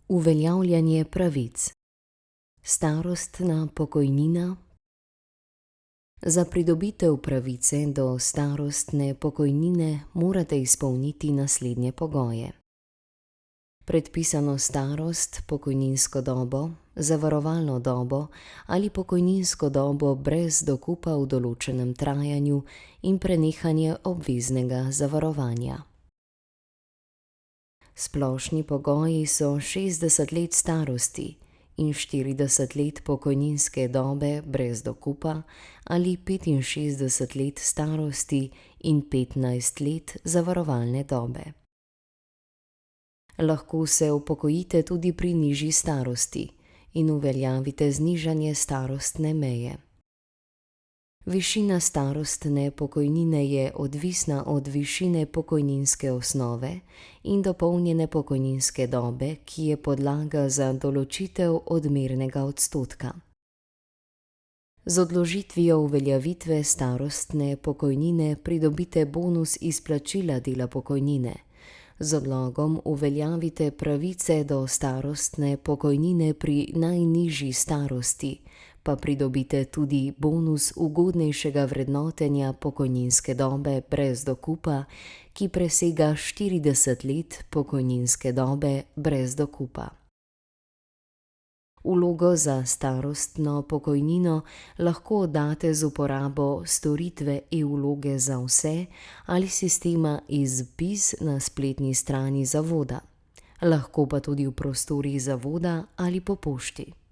Uveljavljanje pravic. Starostna pokojnina. Za pridobitev pravice do starostne pokojnine morate izpolniti naslednje pogoje: predpisano starost, pokojninsko dobo, zavarovalno dobo ali pokojninsko dobo brez dokupa v določenem trajanju in prenehanje obveznega zavarovanja. Splošni pogoji so 60 let starosti in 40 let pokojninske dobe brez dokupa ali 65 let starosti in 15 let zavarovalne dobe. Lahko se upokojite tudi pri nižji starosti in uveljavite znižanje starostne meje. Višina starostne pokojnine je odvisna od višine pokojninske osnove in dopolnjene pokojninske dobe, ki je podlaga za določitev odmernega odstotka. Z odložitvijo uveljavitve starostne pokojnine pridobite bonus izplačila dela pokojnine. Z odlogom uveljavite pravice do starostne pokojnine pri najnižji starosti, pa pridobite tudi bonus ugodnejšega vrednotenja pokojninske dobe brez dokupa, ki presega 40 let pokojninske dobe brez dokupa. Vlogo za starostno pokojnino lahko oddate z uporabo storitve e-vloge za vse ali sistema izPIZ na spletni strani zavoda. Lahko pa tudi v prostorih zavoda ali po pošti.